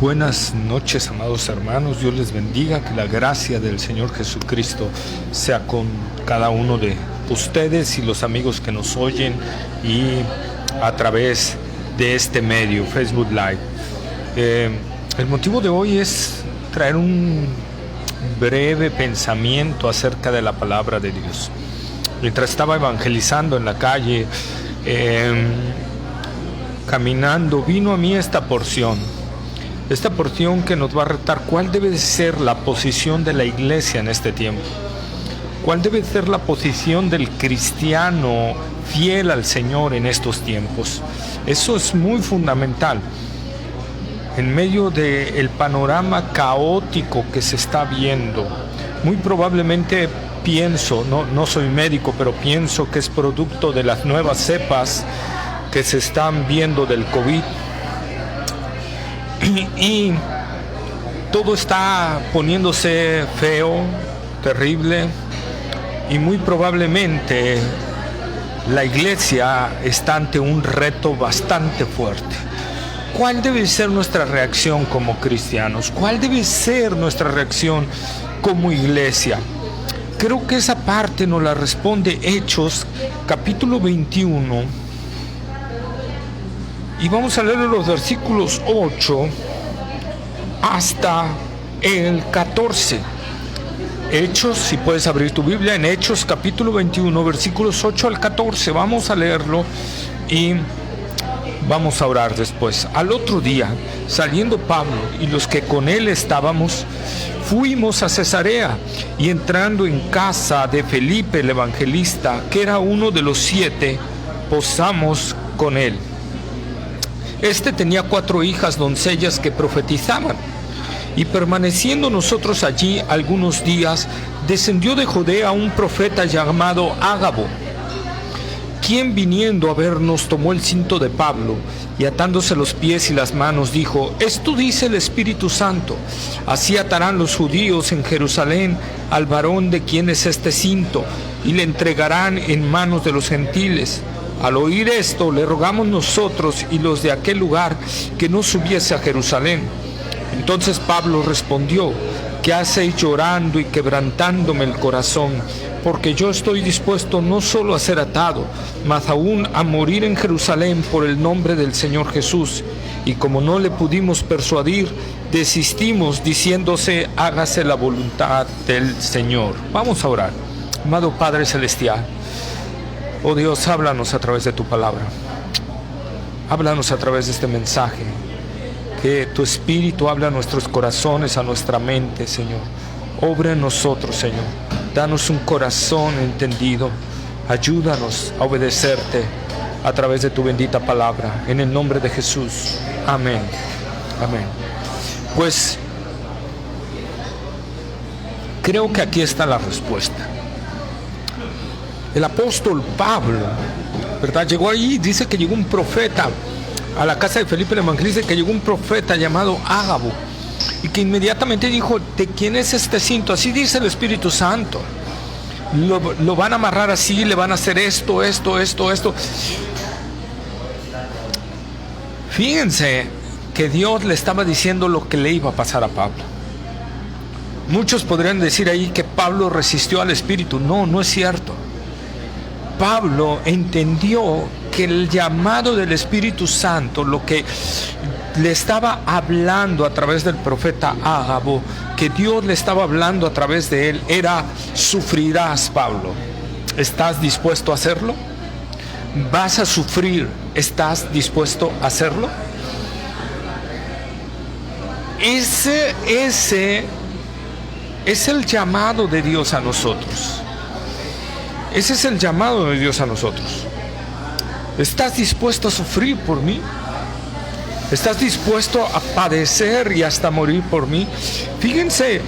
Buenas noches, amados hermanos. Dios les bendiga. Que la gracia del Señor Jesucristo sea con cada uno de ustedes y los amigos que nos oyen y a través de este medio, Facebook Live. El motivo de hoy es traer un breve pensamiento acerca de la palabra de Dios. Mientras estaba evangelizando en la calle, caminando, vino a mí esta porción que nos va a retar cuál debe ser la posición de la iglesia en este tiempo, cuál debe ser la posición del cristiano fiel al Señor en estos tiempos. Eso es muy fundamental en medio del panorama caótico que se está viendo. Muy probablemente pienso, no soy médico, pero pienso que es producto de las nuevas cepas que se están viendo del COVID. Y todo está poniéndose feo, terrible, y muy probablemente la iglesia está ante un reto bastante fuerte. ¿Cuál debe ser nuestra reacción como cristianos? ¿Cuál debe ser nuestra reacción como iglesia? Creo que esa parte nos la responde Hechos, capítulo 21. Y vamos a leer los versículos 8 hasta el 14. Hechos, si puedes abrir tu Biblia, en Hechos capítulo 21, versículos 8 al 14. Vamos a leerlo y vamos a orar después. Al otro día, saliendo Pablo y los que con él estábamos, fuimos a Cesarea, y entrando en casa de Felipe el evangelista, que era uno de los 7, posamos con él. Este tenía 4 hijas doncellas que profetizaban. Y permaneciendo nosotros allí algunos días, descendió de Judea un profeta llamado Ágabo, quien viniendo a vernos tomó el cinto de Pablo, y atándose los pies y las manos dijo: Esto dice el Espíritu Santo, así atarán los judíos en Jerusalén al varón de quien es este cinto, y le entregarán en manos de los gentiles. Al oír esto, le rogamos nosotros y los de aquel lugar que no subiese a Jerusalén. Entonces Pablo respondió: ¿qué hacéis llorando y quebrantándome el corazón? Porque yo estoy dispuesto no solo a ser atado, mas aún a morir en Jerusalén por el nombre del Señor Jesús. Y como no le pudimos persuadir, desistimos diciéndose: hágase la voluntad del Señor. Vamos a orar. Amado Padre Celestial, oh Dios, háblanos a través de tu palabra. Háblanos a través de este mensaje. Que tu Espíritu habla a nuestros corazones, a nuestra mente, Señor. Obra en nosotros, Señor. Danos un corazón entendido. Ayúdanos a obedecerte a través de tu bendita palabra. En el nombre de Jesús. Amén. Amén. Pues creo que aquí está la respuesta. El apóstol Pablo, ¿verdad? Llegó ahí, dice que llegó un profeta a la casa de Felipe el evangelista, que llegó un profeta llamado Ágabo, y que inmediatamente dijo: ¿de quién es este cinto? Así dice el Espíritu Santo. Lo van a amarrar así, le van a hacer esto. Fíjense que Dios le estaba diciendo lo que le iba a pasar a Pablo. Muchos podrían decir ahí que Pablo resistió al Espíritu. No es cierto. Pablo entendió que el llamado del Espíritu Santo, lo que le estaba hablando a través del profeta Ágabo, que Dios le estaba hablando a través de él, era: sufrirás, Pablo. ¿Estás dispuesto a hacerlo? ¿Vas a sufrir? ¿Estás dispuesto a hacerlo? Ese es el llamado de Dios a nosotros. Ese es el llamado de Dios a nosotros. ¿Estás dispuesto a sufrir por mí? ¿Estás dispuesto a padecer y hasta morir por mí? Fíjense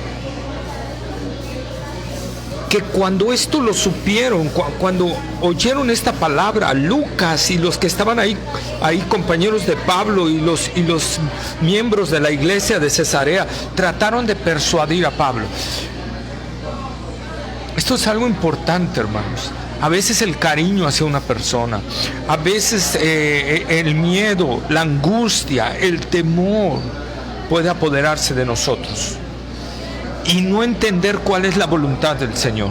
que cuando esto lo supieron, cuando oyeron esta palabra, Lucas y los que estaban ahí compañeros de Pablo y los miembros de la iglesia de Cesarea, trataron de persuadir a Pablo. Esto es algo importante, hermanos. A veces el cariño hacia una persona, a veces el miedo, la angustia, el temor puede apoderarse de nosotros y no entender cuál es la voluntad del Señor,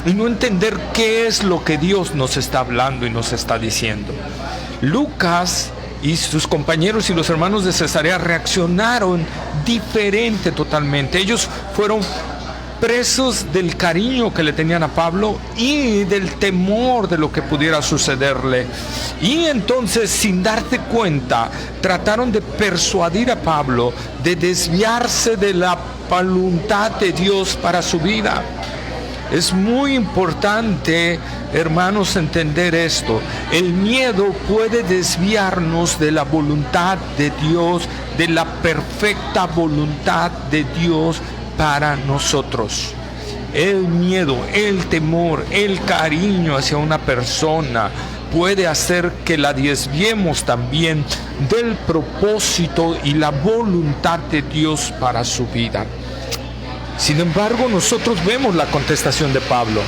y no entender qué es lo que Dios nos está hablando y nos está diciendo. Lucas y sus compañeros y los hermanos de Cesarea reaccionaron diferente totalmente. Ellos fueron presos del cariño que le tenían a Pablo y del temor de lo que pudiera sucederle. Y entonces, sin darse cuenta, trataron de persuadir a Pablo de desviarse de la voluntad de Dios para su vida. Es muy importante, hermanos, entender esto. El miedo puede desviarnos de la voluntad de Dios, de la perfecta voluntad de Dios para nosotros. El miedo, el temor, el cariño hacia una persona puede hacer que la desviemos también del propósito y la voluntad de Dios para su vida. Sin embargo, nosotros vemos la contestación de Pablo.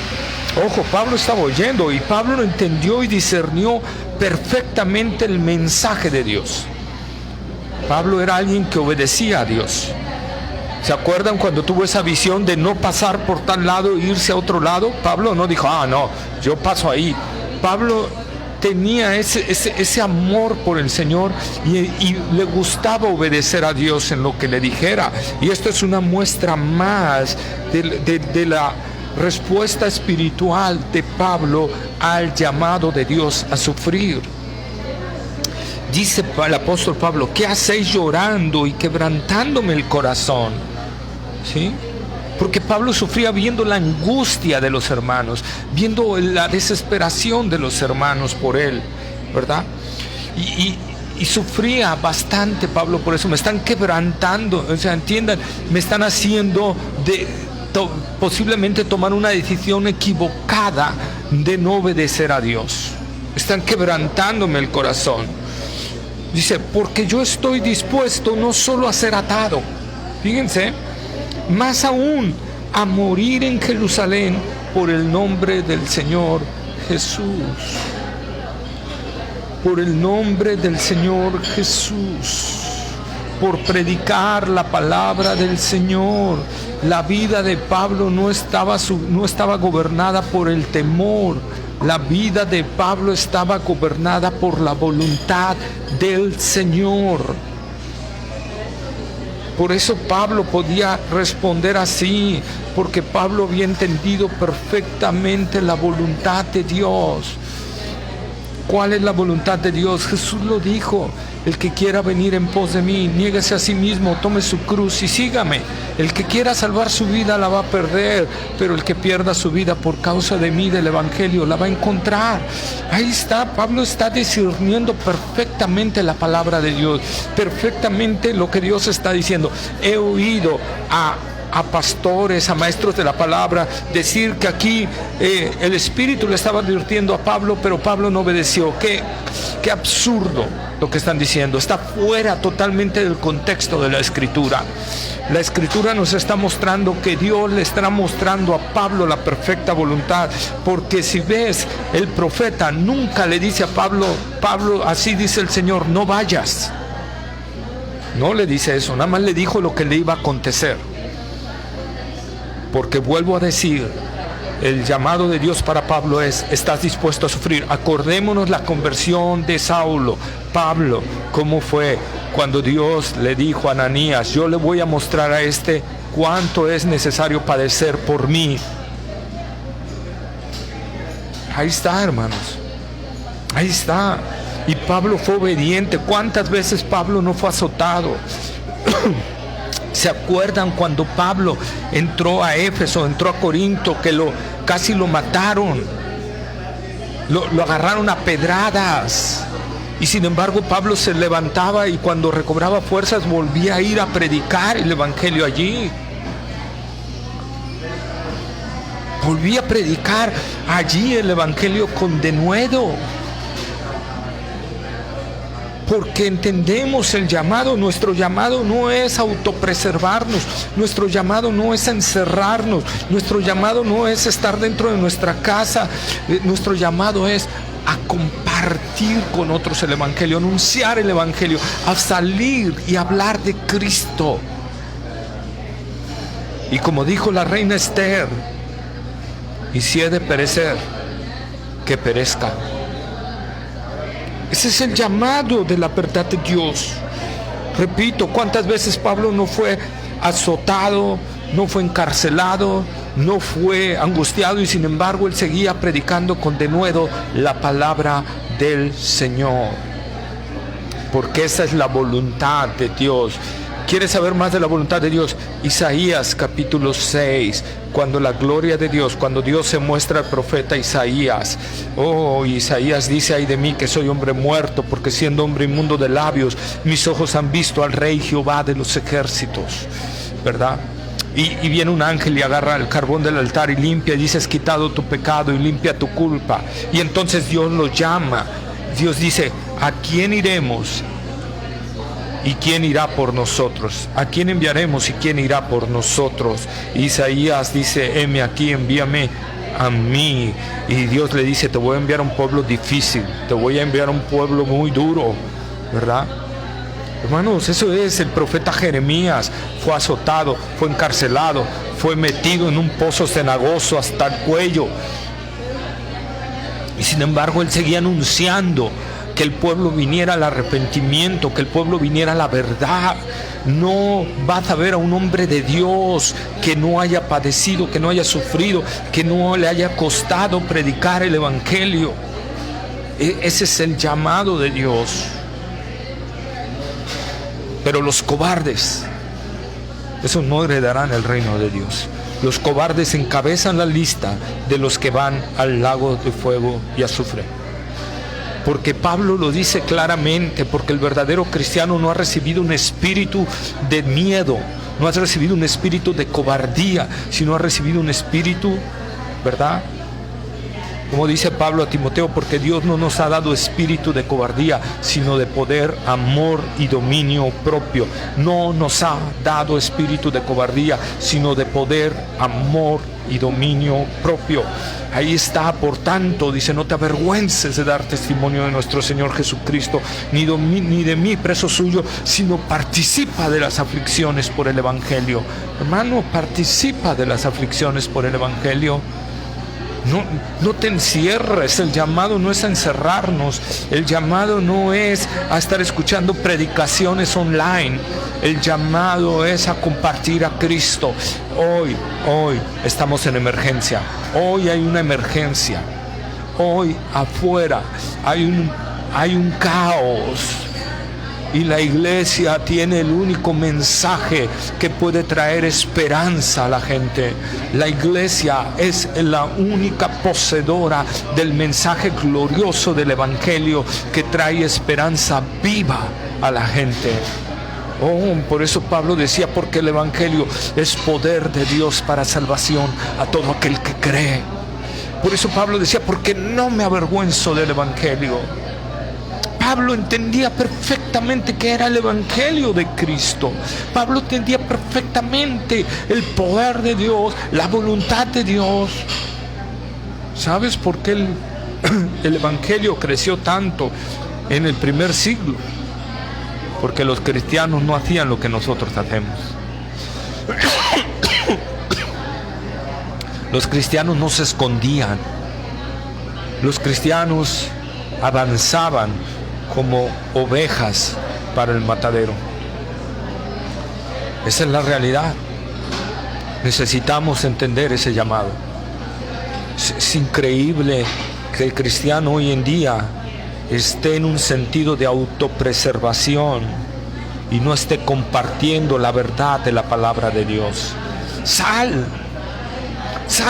Ojo, Pablo estaba oyendo y Pablo lo entendió y discernió perfectamente el mensaje de Dios. Pablo era alguien que obedecía a Dios. ¿Se acuerdan cuando tuvo esa visión de no pasar por tal lado e irse a otro lado? Pablo no dijo, no, yo paso ahí. Pablo tenía ese amor por el Señor y le gustaba obedecer a Dios en lo que le dijera. Y esto es una muestra más de la respuesta espiritual de Pablo al llamado de Dios a sufrir. Dice el apóstol Pablo, ¿qué hacéis llorando y quebrantándome el corazón? ¿Sí? Porque Pablo sufría viendo la angustia de los hermanos, viendo la desesperación de los hermanos por él, ¿verdad? Y sufría bastante Pablo por eso. Me están quebrantando, o sea, entiendan, me están haciendo posiblemente tomar una decisión equivocada de no obedecer a Dios. Están quebrantándome el corazón. Dice, porque yo estoy dispuesto no solo a ser atado, fíjense, más aún a morir en Jerusalén por el nombre del Señor Jesús. Por el nombre del Señor Jesús. Por predicar la palabra del Señor. La vida de Pablo no estaba gobernada por el temor. La vida de Pablo estaba gobernada por la voluntad del Señor. Por eso Pablo podía responder así, porque Pablo había entendido perfectamente la voluntad de Dios. ¿Cuál es la voluntad de Dios? Jesús lo dijo, el que quiera venir en pos de mí, niéguese a sí mismo, tome su cruz y sígame. El que quiera salvar su vida la va a perder, pero el que pierda su vida por causa de mí, del Evangelio, la va a encontrar. Ahí está, Pablo está discerniendo perfectamente la palabra de Dios, perfectamente lo que Dios está diciendo. He oído a pastores, a maestros de la palabra decir que aquí el Espíritu le estaba advirtiendo a Pablo, pero Pablo no obedeció. Qué absurdo lo que están diciendo. Está fuera totalmente del contexto de la Escritura. La Escritura nos está mostrando que Dios le está mostrando a Pablo la perfecta voluntad, porque si ves, el profeta nunca le dice a Pablo, así dice el Señor, no vayas. No le dice eso, nada más le dijo lo que le iba a acontecer. Porque vuelvo a decir, el llamado de Dios para Pablo es, ¿estás dispuesto a sufrir? Acordémonos la conversión de Saulo. Pablo, ¿cómo fue cuando Dios le dijo a Ananías, yo le voy a mostrar a cuánto es necesario padecer por mí? Ahí está, hermanos. Ahí está. Y Pablo fue obediente. ¿Cuántas veces Pablo no fue azotado? ¿Se acuerdan cuando Pablo entró a Éfeso, entró a Corinto, que casi lo mataron? Lo agarraron a pedradas. Y sin embargo Pablo se levantaba y cuando recobraba fuerzas volvía a ir a predicar el Evangelio allí. Volvía a predicar allí el Evangelio con denuedo. Porque entendemos el llamado. Nuestro llamado no es autopreservarnos, nuestro llamado no es encerrarnos, nuestro llamado no es estar dentro de nuestra casa, nuestro llamado es a compartir con otros el Evangelio, a anunciar el Evangelio, a salir y hablar de Cristo. Y como dijo la reina Esther, y si he de perecer, que perezca. Ese es el llamado de la verdad de Dios. Repito, ¿cuántas veces Pablo no fue azotado, no fue encarcelado, no fue angustiado, y sin embargo él seguía predicando con denuedo la palabra del Señor? Porque esa es la voluntad de Dios. ¿Quieres saber más de la voluntad de Dios? Isaías capítulo 6, cuando la gloria de Dios, cuando Dios se muestra al profeta Isaías. Oh, Isaías dice: ay de mí que soy hombre muerto, porque siendo hombre inmundo de labios, mis ojos han visto al Rey Jehová de los ejércitos. ¿Verdad? Y viene un ángel y agarra el carbón del altar y limpia, y dice: has quitado tu pecado y limpia tu culpa. Y entonces Dios lo llama. Dios dice: ¿a quién iremos? ¿Y quién irá por nosotros? ¿A quién enviaremos y quién irá por nosotros? Isaías dice: heme aquí, envíame a mí. Y Dios le dice: te voy a enviar a un pueblo difícil, te voy a enviar a un pueblo muy duro, ¿verdad? Hermanos, eso es el profeta Jeremías. Fue azotado, fue encarcelado, fue metido en un pozo cenagoso hasta el cuello. Y sin embargo él seguía anunciando que el pueblo viniera al arrepentimiento, que el pueblo viniera a la verdad. No vas a ver a un hombre de Dios que no haya padecido, que no haya sufrido, que no le haya costado predicar el Evangelio. Ese es el llamado de Dios. Pero los cobardes, esos no heredarán el reino de Dios. Los cobardes encabezan la lista de los que van al lago de fuego y azufre. Porque Pablo lo dice claramente, porque el verdadero cristiano no ha recibido un espíritu de miedo, no ha recibido un espíritu de cobardía, sino ha recibido un espíritu, ¿verdad? Como dice Pablo a Timoteo: porque Dios no nos ha dado espíritu de cobardía, sino de poder, amor y dominio propio. No nos ha dado espíritu de cobardía, sino de poder, amor y dominio propio. Ahí está, por tanto, dice: no te avergüences de dar testimonio de nuestro Señor Jesucristo, ni de mí preso suyo, sino participa de las aflicciones por el Evangelio. Hermano, participa de las aflicciones por el Evangelio. No te encierres. El llamado no es a encerrarnos. El llamado no es a estar escuchando predicaciones online. El llamado es a compartir a Cristo. Hoy estamos en emergencia. Hoy hay una emergencia. Hoy afuera hay un caos. Y la iglesia tiene el único mensaje que puede traer esperanza a la gente. La iglesia es la única poseedora del mensaje glorioso del Evangelio que trae esperanza viva a la gente. Por eso Pablo decía: porque el Evangelio es poder de Dios para salvación a todo aquel que cree. Por eso Pablo decía: porque no me avergüenzo del Evangelio. Pablo entendía perfectamente qué era el Evangelio de Cristo. Pablo entendía perfectamente el poder de Dios, la voluntad de Dios. ¿Sabes por qué el Evangelio creció tanto en el primer siglo? Porque los cristianos no hacían lo que nosotros hacemos. Los cristianos no se escondían. Los cristianos avanzaban como ovejas para el matadero. Esa es la realidad. Necesitamos entender ese llamado. Es increíble que el cristiano hoy en día esté en un sentido de autopreservación y no esté compartiendo la verdad de la palabra de Dios. Sal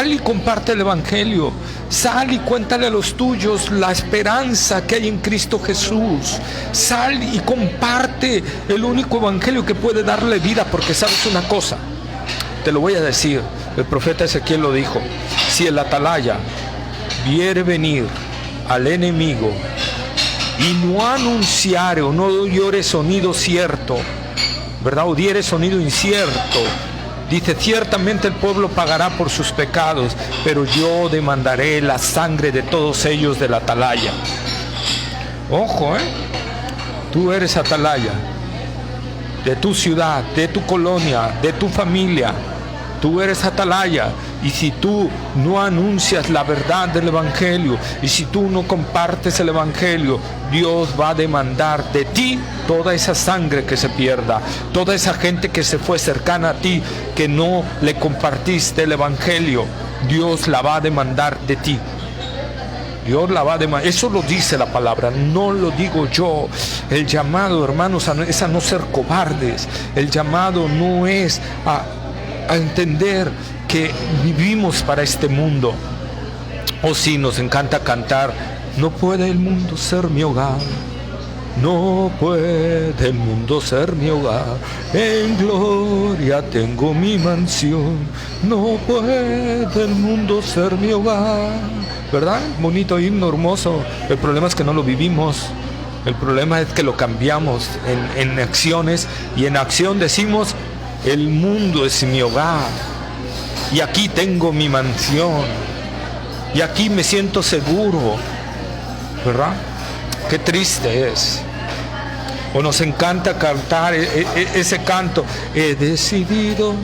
y comparte el Evangelio. Sal y cuéntale a los tuyos la esperanza que hay en Cristo Jesús. Sal y comparte el único Evangelio que puede darle vida, porque sabes una cosa, te lo voy a decir, el profeta Ezequiel lo dijo: si el atalaya viere venir al enemigo y no anunciare o no oyere sonido cierto, ¿verdad? O diere sonido incierto, Dice, ciertamente el pueblo pagará por sus pecados, pero yo demandaré la sangre de todos ellos de la atalaya. Ojo, tú eres atalaya de tu ciudad, de tu colonia, de tu familia. Tú eres atalaya, y si tú no anuncias la verdad del evangelio, y si tú no compartes el evangelio, Dios va a demandar de ti toda esa sangre que se pierda, toda esa gente que se fue cercana a ti, que no le compartiste el evangelio. Dios la va a demandar de ti. Dios la va a demandar. Eso lo dice la palabra, no lo digo yo. El llamado, hermanos, es a no ser cobardes. El llamado no es a entender que vivimos para este mundo. O sí, nos encanta cantar, no puede el mundo ser mi hogar, no puede el mundo ser mi hogar, en gloria tengo mi mansión, no puede el mundo ser mi hogar. ¿Verdad? Bonito himno, hermoso. El problema es que no lo vivimos. El problema es que lo cambiamos en acciones, y en acción decimos, el mundo es mi hogar, y aquí tengo mi mansión, y aquí me siento seguro. ¿Verdad? Qué triste es. O nos encanta cantar ese canto, he decidido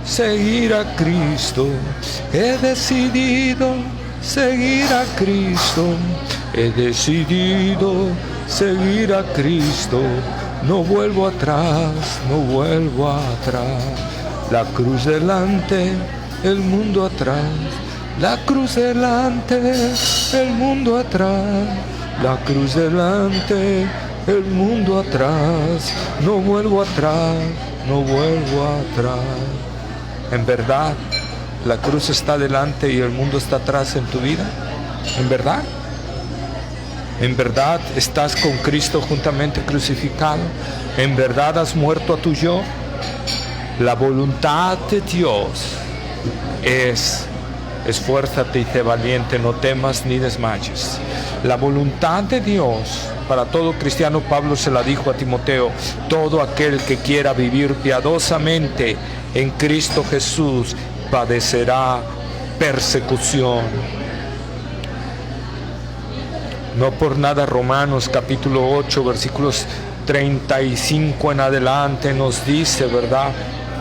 seguir a Cristo, he decidido seguir a Cristo, he decidido seguir a Cristo, no vuelvo atrás, no vuelvo atrás. La cruz delante, el mundo atrás, la cruz delante, el mundo atrás, la cruz delante, el mundo atrás, no vuelvo atrás, no vuelvo atrás. En verdad, la cruz está delante y el mundo está atrás en tu vida. ¿En verdad? ¿En verdad estás con Cristo juntamente crucificado? ¿En verdad has muerto a tu yo? La voluntad de Dios es: esfuérzate y sé valiente, no temas ni desmayes. La voluntad de Dios para todo cristiano, Pablo se la dijo a Timoteo: todo aquel que quiera vivir piadosamente en Cristo Jesús padecerá persecución. No por nada Romanos capítulo 8 versículos 35 en adelante nos dice, ¿verdad?,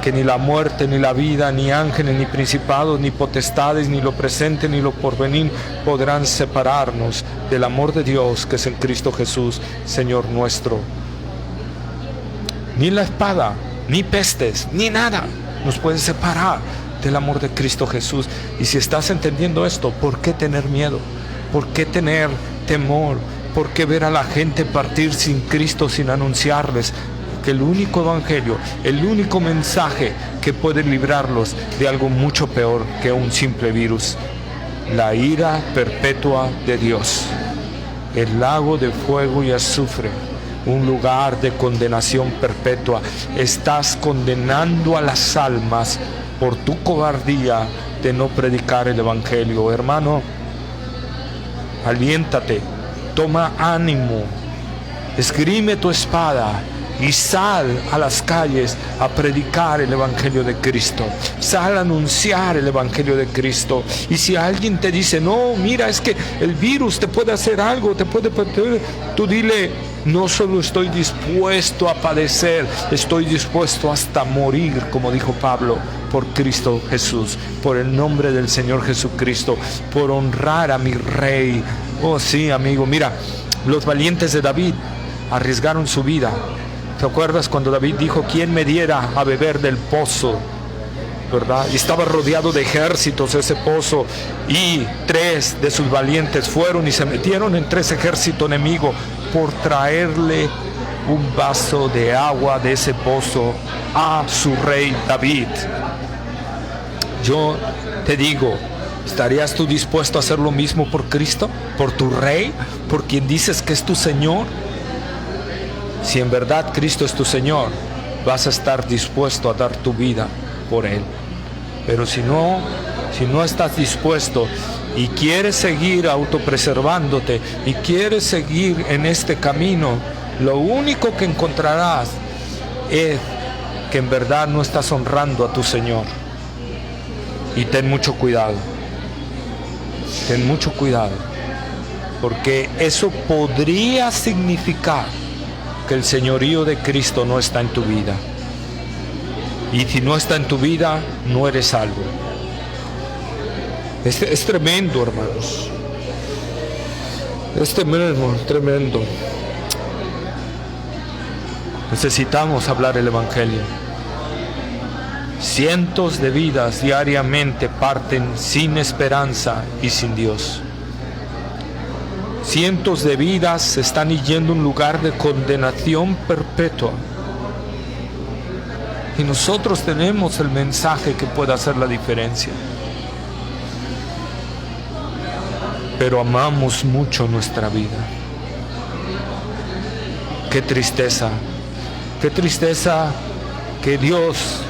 que ni la muerte, ni la vida, ni ángeles, ni principados, ni potestades, ni lo presente, ni lo porvenir podrán separarnos del amor de Dios que es en Cristo Jesús, Señor nuestro. Ni la espada, ni pestes, ni nada nos puede separar del amor de Cristo Jesús. Y si estás entendiendo esto, ¿por qué tener miedo? ¿Por qué tener temor? ¿Por qué ver a la gente partir sin Cristo, sin anunciarles que el único evangelio, el único mensaje que puede librarlos de algo mucho peor que un simple virus? La ira perpetua de Dios, el lago de fuego y azufre, un lugar de condenación perpetua. Estás condenando a las almas por tu cobardía de no predicar el evangelio. Hermano, aliéntate, toma ánimo, esgrime tu espada y sal a las calles a predicar el evangelio de Cristo. Sal a anunciar el evangelio de Cristo. Y si alguien te dice, no, mira, es que el virus te puede hacer algo, te puede, tú dile, no solo estoy dispuesto a padecer, estoy dispuesto hasta morir, como dijo Pablo, por Cristo Jesús, por el nombre del Señor Jesucristo, por honrar a mi Rey. Oh sí, amigo, mira, los valientes de David arriesgaron su vida. ¿Te acuerdas cuando David dijo, quién me diera a beber del pozo? ¿Verdad? Y estaba rodeado de ejércitos ese pozo, y 3 de sus valientes fueron y se metieron en 3 ejércitos enemigos por traerle un vaso de agua de ese pozo a su rey David. Yo te digo, ¿estarías tú dispuesto a hacer lo mismo por Cristo? ¿Por tu rey? ¿Por quien dices que es tu Señor? Si en verdad Cristo es tu Señor, vas a estar dispuesto a dar tu vida por Él. Pero si no estás dispuesto y quieres seguir autopreservándote y quieres seguir en este camino, lo único que encontrarás es que en verdad no estás honrando a tu Señor. Y ten mucho cuidado. Ten mucho cuidado. Porque eso podría significar que el señorío de Cristo no está en tu vida. Y si no está en tu vida, no eres salvo. Es tremendo, hermanos. Es tremendo. Necesitamos hablar el Evangelio. Cientos de vidas diariamente parten sin esperanza y sin Dios. Cientos de vidas están yendo a un lugar de condenación perpetua. Y nosotros tenemos el mensaje que puede hacer la diferencia. Pero amamos mucho nuestra vida. Qué tristeza que Dios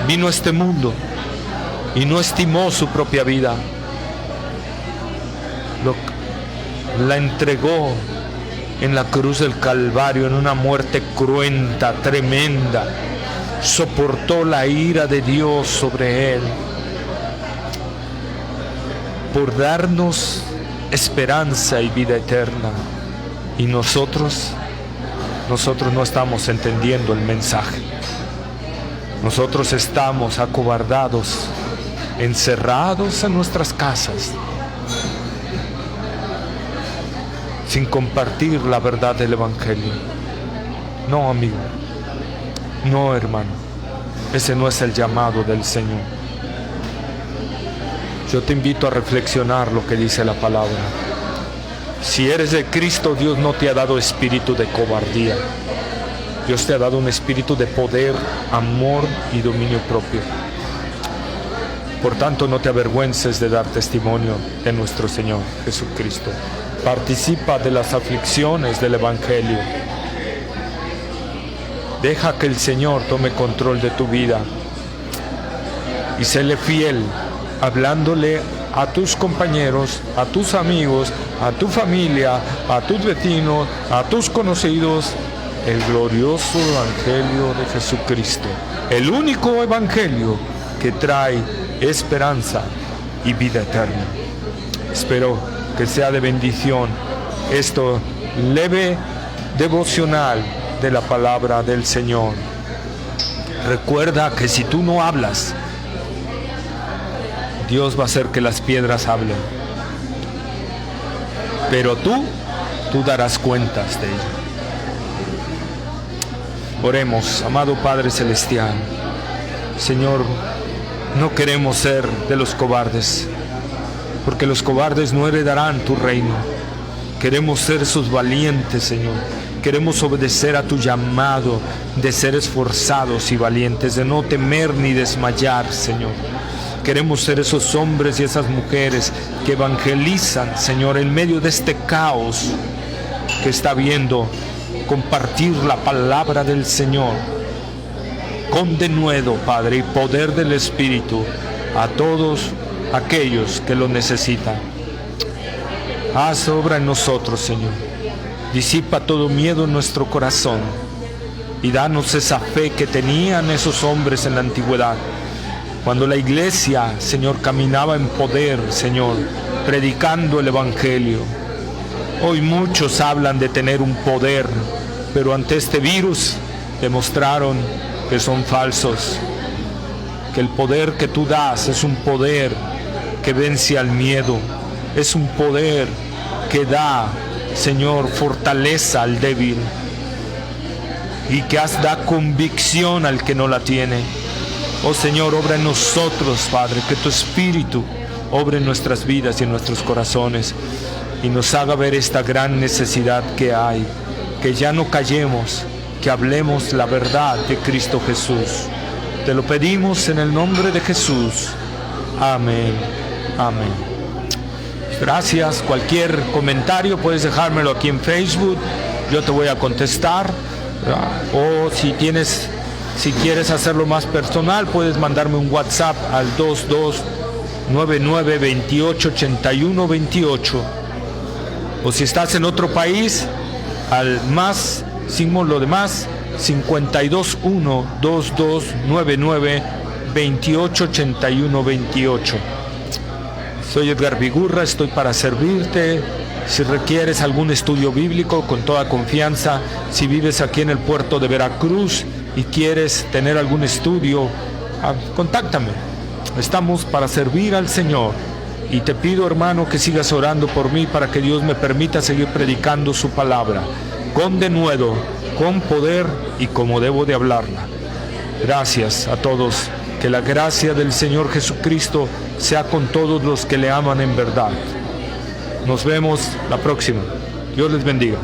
vino a este mundo y no estimó su propia vida. La entregó en la cruz del Calvario en una muerte cruenta, tremenda. Soportó la ira de Dios sobre él por darnos esperanza y vida eterna. Y nosotros no estamos entendiendo el mensaje. Nosotros estamos acobardados, encerrados en nuestras casas, sin compartir la verdad del Evangelio. No, amigo. No, hermano. Ese no es el llamado del Señor. Yo te invito a reflexionar lo que dice la palabra. Si eres de Cristo, Dios no te ha dado espíritu de cobardía. Dios te ha dado un espíritu de poder, amor y dominio propio. Por tanto, no te avergüences de dar testimonio de nuestro Señor Jesucristo. Participa de las aflicciones del Evangelio. Deja que el Señor tome control de tu vida. Y séle fiel, hablándole a tus compañeros, a tus amigos, a tu familia, a tus vecinos, a tus conocidos, el glorioso Evangelio de Jesucristo. El único Evangelio que trae esperanza y vida eterna. Espero que sea de bendición esto leve devocional de la palabra del Señor. Recuerda que si tú no hablas, Dios va a hacer que las piedras hablen. Pero tú darás cuentas de ello. Oremos, amado Padre Celestial. Señor, no queremos ser de los cobardes, porque los cobardes no heredarán tu reino. Queremos ser sus valientes, Señor. Queremos obedecer a tu llamado de ser esforzados y valientes, de no temer ni desmayar, Señor. Queremos ser esos hombres y esas mujeres que evangelizan, Señor, en medio de este caos que está habiendo. Compartir la palabra del Señor con denuedo, Padre, y poder del Espíritu a todos aquellos que lo necesitan. Haz obra en nosotros, Señor. Disipa todo miedo en nuestro corazón y danos esa fe que tenían esos hombres en la antigüedad. Cuando la iglesia, Señor, caminaba en poder, Señor, predicando el Evangelio. Hoy muchos hablan de tener un poder, pero ante este virus demostraron que son falsos. Que el poder que tú das es un poder que vence al miedo. Es un poder que da, Señor, fortaleza al débil. Y que da convicción al que no la tiene. Oh Señor, obra en nosotros, Padre, que tu Espíritu obre en nuestras vidas y en nuestros corazones y nos haga ver esta gran necesidad que hay, que ya no callemos, que hablemos la verdad de Cristo Jesús. Te lo pedimos en el nombre de Jesús. Amén. Amén. Gracias. Cualquier comentario puedes dejármelo aquí en Facebook. Yo te voy a contestar. O si quieres hacerlo más personal, puedes mandarme un WhatsApp al 2299288128. O si estás en otro país, al más, símbolo de más, 521-2299-12 288128. Soy Edgar Vigurra, estoy para servirte. Si requieres algún estudio bíblico, con toda confianza, si vives aquí en el puerto de Veracruz y quieres tener algún estudio, contáctame. Estamos para servir al Señor. Y te pido, hermano, que sigas orando por mí para que Dios me permita seguir predicando su palabra, con denuedo, con poder y como debo de hablarla. Gracias a todos. Que la gracia del Señor Jesucristo sea con todos los que le aman en verdad. Nos vemos la próxima. Dios les bendiga.